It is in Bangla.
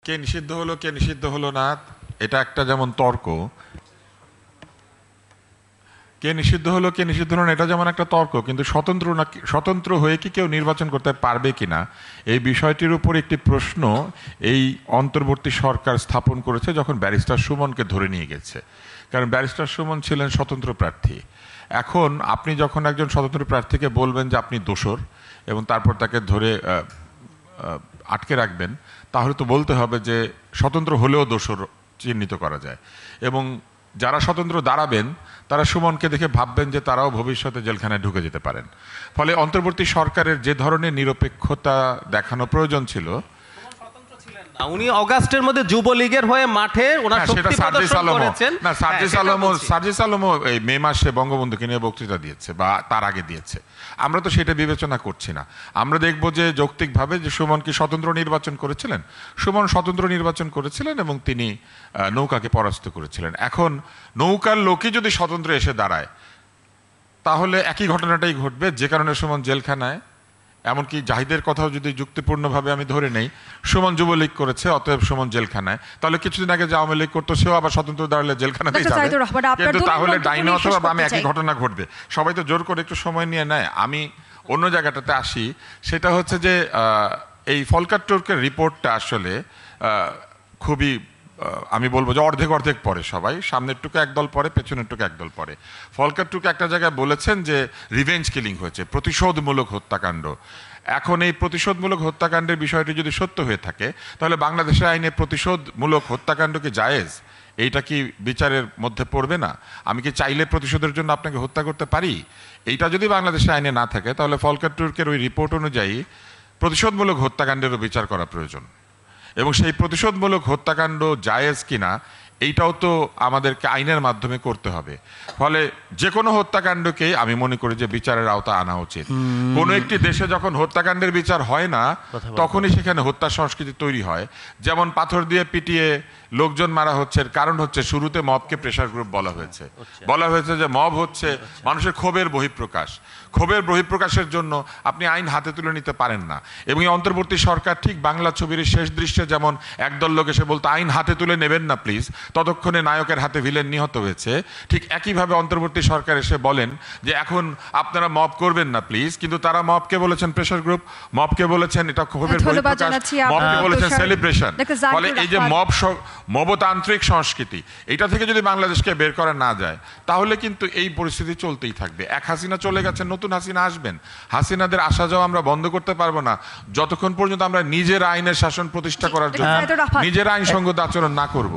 কে নিষিদ্ধ হলো কে নিষিদ্ধ হলো না, এটা একটা যেমন তর্ক। কে নিষিদ্ধ হলো কে নিষিদ্ধ হলো না, এটা যেমন একটা তর্ক, কিন্তু স্বতন্ত্র হয়ে কি কেউ নির্বাচন করতে পারবে কিনা এই বিষয়টির উপর একটি প্রশ্ন এই অন্তর্বর্তী সরকার স্থাপন করেছে যখন ব্যারিস্টার সুমনকে ধরে নিয়ে গেছে। কারণ ব্যারিস্টার সুমন ছিলেন স্বতন্ত্র প্রার্থী। এখন আপনি যখন একজন স্বতন্ত্র প্রার্থীকে বলবেন যে আপনি দোষর এবং তারপর তাকে ধরে আটকে রাখবেন, তাহলে তো বলতে হবে যে স্বতন্ত্র হলেও দোষর চিহ্নিত করা যায়। এবং যারা স্বতন্ত্র দাঁড়াবেন তারা সুমনকে দেখে ভাববেন যে তারাও ভবিষ্যতে জেলখানায় ঢুকে যেতে পারেন। ফলে অন্তর্বর্তী সরকারের যে ধরনের নিরপেক্ষতা দেখানো প্রয়োজন ছিল, উনি অগাস্টের মধ্যে যুবলীগের হয়ে মাঠে ওনার শক্তি প্রদর্শন করেছেন। না, সার্জিস আলমও এই মে মাসে বঙ্গবন্ধুকে নিয়ে বক্তৃতা দিয়েছে বা তার আগে দিয়েছে। আমরা তো সেটা বিবেচনা করছি না। আমরা দেখব যে যৌক্তিকভাবে যে সুমন কি স্বতন্ত্র নির্বাচন করেছিলেন, সুমন স্বতন্ত্র নির্বাচন করেছিলেন এবং তিনি নৌকাকে পরাস্ত করেছিলেন। এখন নৌকার লোকই যদি স্বতন্ত্র এসে দাঁড়ায় তাহলে একই ঘটনাটাই ঘটবে, যে কারণে সুমন জেলখানায়। এমনকি জাহিদের কথাও যদি যুক্তিপূর্ণভাবে আমি ধরে নেই, সুমন যুবলীগ করেছে অতএব সুমন জেলখানায়, তাহলে কিছুদিন আগে যে আওয়ামী লীগ করতো সেও আবার স্বতন্ত্র দাঁড়ালে জেলখানাতেই যাবে। কিন্তু তাহলে ডাইনে অথবা বামে একই ঘটনা ঘটবে। সবাই তো জোর করে একটু সময় নিয়ে নেয়। আমি অন্য জায়গাটাতে আসি, সেটা হচ্ছে যে এই ফলকার টুর্কের রিপোর্টটা আসলে খুবই, আমি বলবো যে অর্ধেক অর্ধেক পড়ে সবাই, সামনের টুকু একদল পড়ে, পেছনের টুকু একদল পড়ে। ফলকার টুকু একটা জায়গায় বলেছেন যে রিভেঞ্জ কিলিং হয়েছে, প্রতিশোধমূলক হত্যাকাণ্ড। এখন এই প্রতিশোধমূলক হত্যাকাণ্ডের বিষয়টি যদি সত্য হয়ে থাকে তাহলে বাংলাদেশের আইনে প্রতিশোধমূলক হত্যাকাণ্ড কি জায়েজ? এইটা কি বিচারের মধ্যে পড়বে না? আমি কি চাইলে প্রতিশোধের জন্য আপনাকে হত্যা করতে পারি? এইটা যদি বাংলাদেশের আইনে না থাকে তাহলে ফলকার টুর্কের ওই রিপোর্ট অনুযায়ী প্রতিশোধমূলক হত্যাকাণ্ডেরও বিচার করা প্রয়োজন। এবং সেই প্রতিশোধমূলক হত্যাকাণ্ড জায়েজ কিনা এইটাও তো আমাদেরকে আইনের মাধ্যমে করতে হবে। ফলে যে কোনো হত্যাকাণ্ডকে আমি মনে করি যে বিচারের আওতা আনা উচিত। কোনো একটি দেশে যখন হত্যাকাণ্ডের বিচার হয় না তখনই সেখানে হত্যা সংস্কৃতি তৈরি হয়। যেমন পাথর দিয়ে পিটিয়ে লোকজন মারা হচ্ছে, এর কারণ হচ্ছে শুরুতে মবকে প্রেশার গ্রুপ বলা হয়েছে যে মব হচ্ছে মানুষের ক্ষোভের বহিঃপ্রকাশ। ক্ষোভের বহিঃপ্রকাশের জন্য আপনি আইন হাতে তুলে নিতে পারেন না। এবং এই অন্তর্বর্তী সরকার ঠিক বাংলা ছবির শেষ দৃশ্যে যেমন একদল লোক এসে বলতো আইন হাতে তুলে নেবেন না প্লিজ, ততক্ষণে নায়কের হাতে ভিলেন নিহত হয়েছে, ঠিক একইভাবে অন্তর্বর্তী সরকার এসে বলেন যে এখন আপনারা মব করবেন না প্লিজ, কিন্তু তারা মবকে বলেছেন প্রেশার গ্রুপ, মবকে বলেছেন এটা ক্ষোভের বহিঃপ্রকাশ, মবকে বলেছেন সেলিব্রেশন। ফলে এই যে মবতান্ত্রিক সংস্কৃতি, এটা থেকে যদি বাংলাদেশকে বের করা না যায় তাহলে কিন্তু এই পরিস্থিতি চলতেই থাকবে। এক হাসিনা চলে গেছে, নতুন হাসিনা আসবেন। হাসিনাদের আসা যাওয়া আমরা বন্ধ করতে পারবো না যতক্ষণ পর্যন্ত আমরা নিজের আইনের শাসন প্রতিষ্ঠা করার জন্য নিজের আইনসঙ্গত আচরণ না করব।